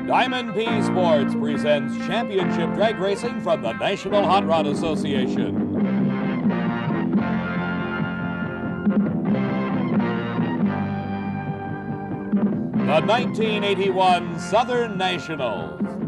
Diamond P Sports presents championship drag racing from the National Hot Rod Association. The 1981 Southern Nationals.